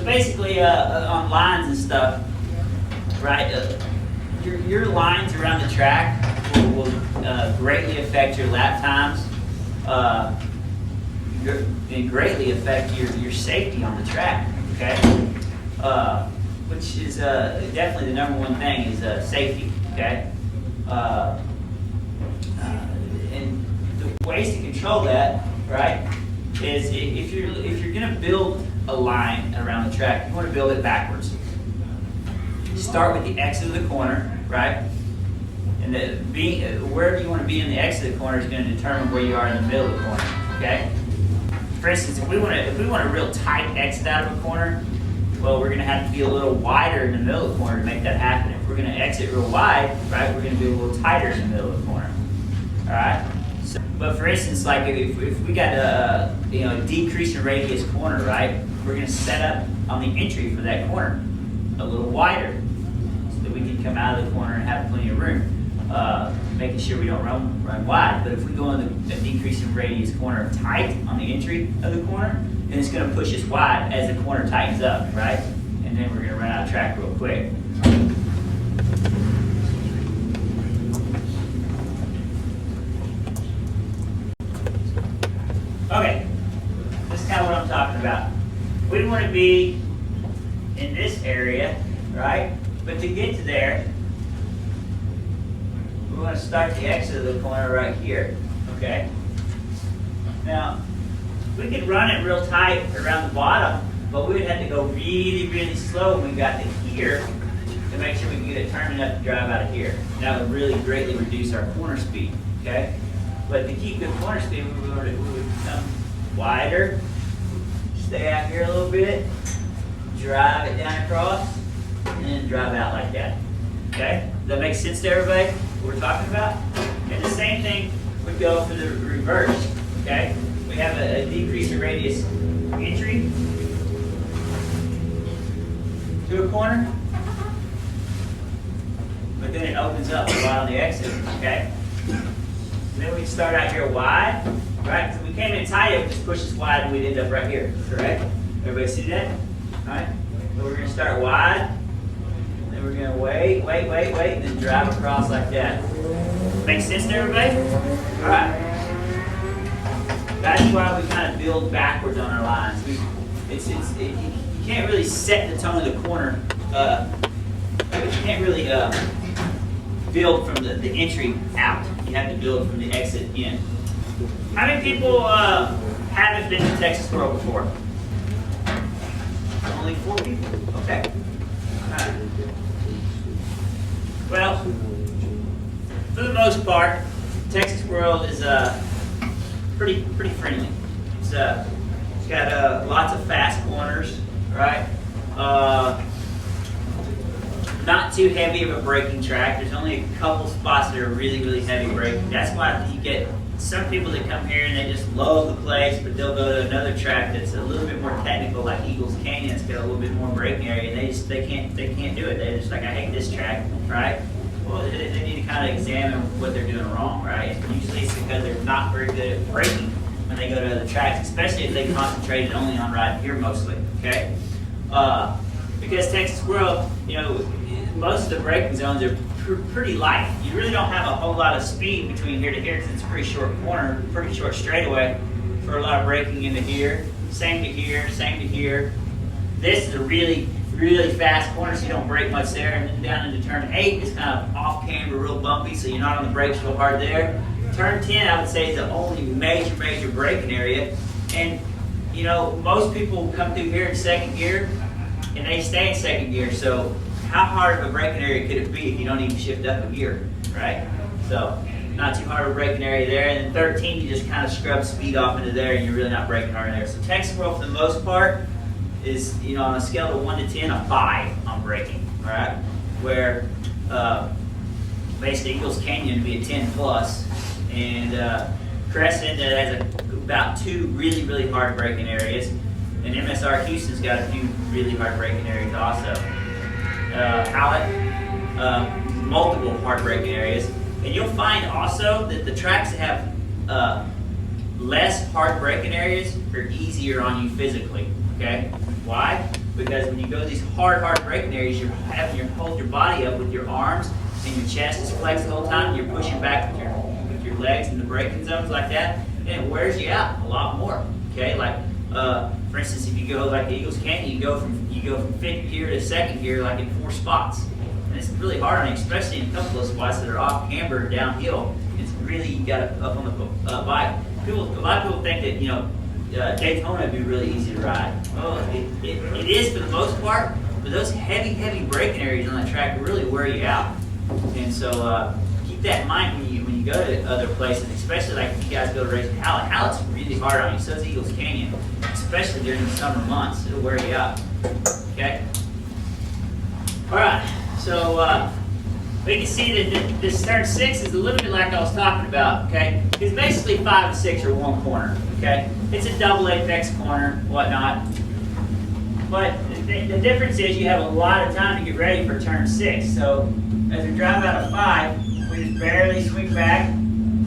basically on lines and stuff, right? Your lines around the track will greatly affect your lap times, and greatly affect your safety on the track. Okay, which is definitely the number one thing is safety. Okay, and the ways to control that, right, is if you're going to build a line around the track, you want to build it backwards. Start with the exit of the corner, right? And wherever you want to be in the exit of the corner is going to determine where you are in the middle of the corner. Okay. For instance, if we want a real tight exit out of a corner, well, we're going to have to be a little wider in the middle of the corner to make that happen. If we're going to exit real wide, right, we're going to be a little tighter in the middle of the corner. All right. So, but for instance, like if we got a decrease in radius corner, right, we're going to set up on the entry for that corner a little wider so that we can come out of the corner and have plenty of room. Making sure we don't run wide. But if we go in a decrease in radius corner tight on the entry of the corner, then it's going to push us wide as the corner tightens up, right? And then we're going to run out of track real quick. Okay, this is kind of what I'm talking about. We want to be in this area, right? But to get to there, we want to start the exit of the corner right here, okay? Now, we could run it real tight around the bottom, but we would have to go really, really slow when we got to here to make sure we can get it turned enough to drive out of here. That would really greatly reduce our corner speed, okay? But to keep good corner speed, we would come wider, stay out here a little bit, drive it down across, and then drive out like that, okay? Does that make sense to everybody? We're talking about, and the same thing would go for the reverse. Okay, we have a decrease in radius entry to a corner, but then it opens up a lot on the exit. Okay, and then we start out here wide, right? So we came in tight, it would just push us wide, and we'd end up right here. Correct? Everybody see that? All right. So we're going to start wide. We're going to wait, and then drive across like that. Make sense to everybody? All right. That's why we kind of build backwards on our lines. You can't really set the tone of the corner. You can't really build from the entry out. You have to build from the exit in. How many people haven't been to Texas World before? Only 4 people? Okay. All right. Well, for the most part, Texas World is pretty friendly. It's got lots of fast corners, right? Not too heavy of a braking track. There's only a couple spots that are really, really heavy braking. That's why you get some people that come here and they just love the place, but they'll go to another track that's a little bit more technical, like Eagles Canyon. It's got a little bit more braking area. And they can't do it. They're just like, I hate this track, right? Well, they need to kind of examine what they're doing wrong, right? And usually it's because they're not very good at braking when they go to other tracks, especially if they concentrated only on riding here mostly. Okay, because Texas World, most of the braking zones are pretty light. You really don't have a whole lot of speed between here to here because it's a pretty short corner, pretty short straightaway for a lot of braking into here. Same to here, same to here. This is a really fast corner, so you don't brake much there. And then down into turn 8, it's kind of off camber, real bumpy, so you're not on the brakes real hard there. Turn 10, I would say, is the only major braking area. And most people come through here in second gear, and they stay in second gear. So how hard of a braking area could it be if you don't even shift up a gear, right? So not too hard of a braking area there. And then 13, you just kind of scrub speed off into there, and you're really not braking hard in there. So Texas World, for the most part, is on a scale of 1 to 10, a 5 on braking, all right? Where basically Eagles Canyon would be a 10 plus, and Crescent has about 2 really hard braking areas, and MSR Houston's got a few really hard braking areas also. Howlett, multiple hard braking areas, and you'll find also that the tracks that have less hard braking areas are easier on you physically. Okay, why? because when you go to these hard braking areas, you're having to hold your body up with your arms and your chest is flexed the whole time, and you're pushing back with your legs in the braking zones like that, and it wears you out a lot more. Okay, like for instance, if you go like Eagles Canyon, you go from fifth gear to second gear like in 4 spots, and it's really hard on you, especially in a couple of spots that are off camber downhill. It's really, you got to up on the bike. A lot of people think that Daytona would be really easy to ride. Oh, it is for the most part, but those heavy braking areas on that track really wear you out. And so keep that in mind when you go to other places, especially like if you guys go to race Hallett. Hallett's really hard on you, so is Eagles Canyon, especially during the summer months. It'll wear you out. Okay? All right, so we can see that this turn 6 is a little bit like I was talking about, okay? Because basically 5 and 6 are one corner, okay? It's a double apex corner, whatnot. But the difference is you have a lot of time to get ready for turn 6. So as we drive out of 5, we just barely swing back,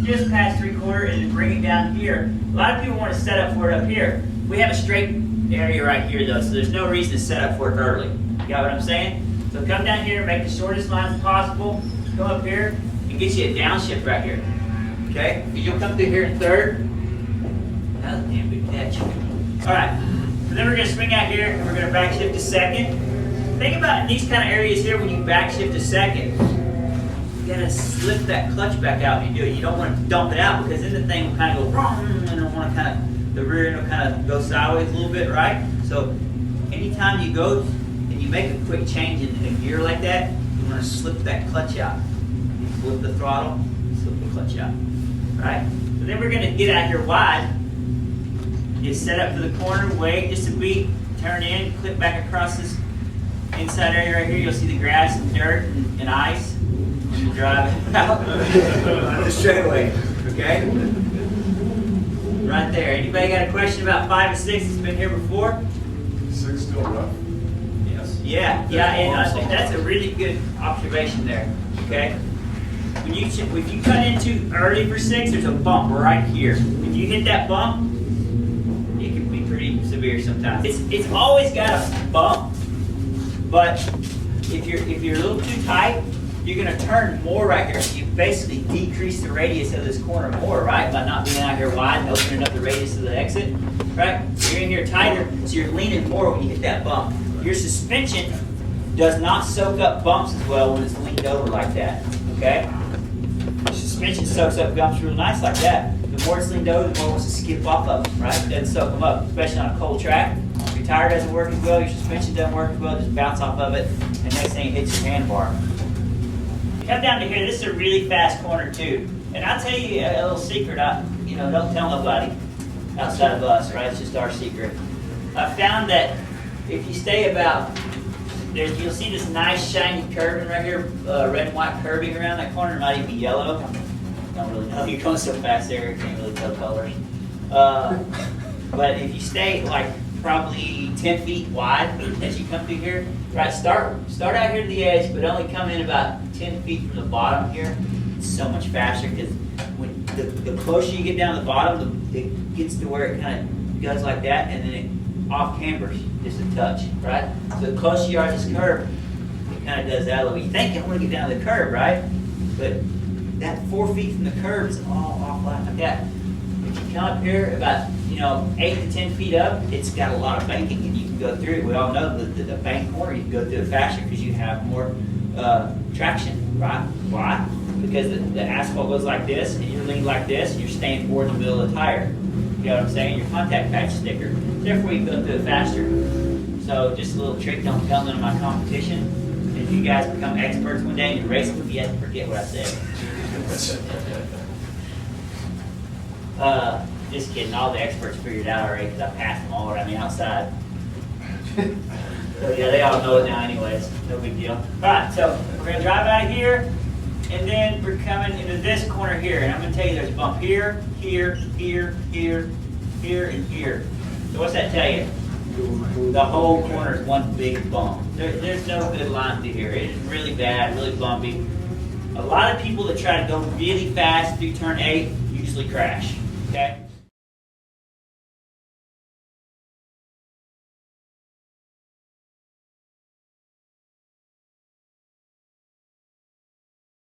just past 3/4, and then bring it down here. A lot of people want to set up for it up here. We have a straight area right here though, so there's no reason to set up for it early. You got what I'm saying? So come down here, make the shortest line possible, come up here, and get you a downshift right here. Okay? You'll come through here in 3rd. That was a damn good catch. Alright, so then we're going to swing out here, and we're going to back shift to 2nd. Think about these kind of areas here when you back shift to 2nd. You got to slip that clutch back out when you do it. You don't want to dump it out, because then the thing will kind of go wrong, and it'll want to the rear end will kind of go sideways a little bit, right? So anytime you go and you make a quick change in a gear like that, you want to slip that clutch out. You flip the throttle, slip the clutch out, right? So then we're going to get out here wide. Get set up for the corner, wait just a beat, turn in, clip back across this inside area right here. You'll see the grass and dirt and ice. You drive out on the straightaway, okay? Right there. Anybody got a question about 5 and 6 that's been here before? 6 still rough? Yes. Yeah, and I think that's a really good observation there, okay? If you cut into early for 6, there's a bump right here. If you hit that bump, it can be pretty severe sometimes. It's always got a bump, but if you're a little too tight, you're going to turn more right here. You basically decrease the radius of this corner more, right? By not being out here wide and opening up the radius of the exit, right? You're in here tighter, so you're leaning more when you hit that bump. Your suspension does not soak up bumps as well when it's leaned over like that, okay? Your suspension soaks up bumps real nice like that. The more it's leaned over, the more it wants to skip off of them, right? It doesn't soak them up, especially on a cold track. If your tire doesn't work as well, your suspension doesn't work as well, just bounce off of it, and next thing it hits your handbar. Come down to here, this is a really fast corner too. And I'll tell you a little secret, don't tell nobody outside of us, right? It's just our secret. I found that if you stay about, you'll see this nice shiny curving right here, red and white curving around that corner. It might even be yellow. Don't really know, you're going so fast there, you can't really tell colors. But if you stay like probably 10 feet wide as you come through here, right, start out here to the edge, but only come in about 10 feet from the bottom here. It's so much faster because when the closer you get down to the bottom, it gets to where it kind of goes like that, and then it off cambers just a touch, right? So the closer you are to this curve, it kind of does that a little bit. You think you want to get down to the curve, right? But that 4 feet from the curve is all off like that. If you come up here about 8 to 10 feet up, it's got a lot of banking and you can go through it. We all know that the bank corner, you can go through it faster because you have more traction, right? Why? Because the asphalt goes like this and you're leaning like this and you're staying forward in the middle of the tire. You know what I'm saying? Your contact patch is thicker. Therefore, you can go through it faster. So just a little trick, don't tell none of my competition. If you guys become experts one day and you're racing with me, you have to forget what I said. Just kidding, all the experts figured it out already because I passed them all around the outside. So yeah, they all know it now anyways, no big deal. Alright, so we're going to drive out of here, and then we're coming into this corner here, and I'm going to tell you there's a bump here, here, here, here, here, and here. So what's that tell you? The whole corner is one big bump. There's no good line through here. It is really bad, really bumpy. A lot of people that try to go really fast through turn 8 usually crash, okay?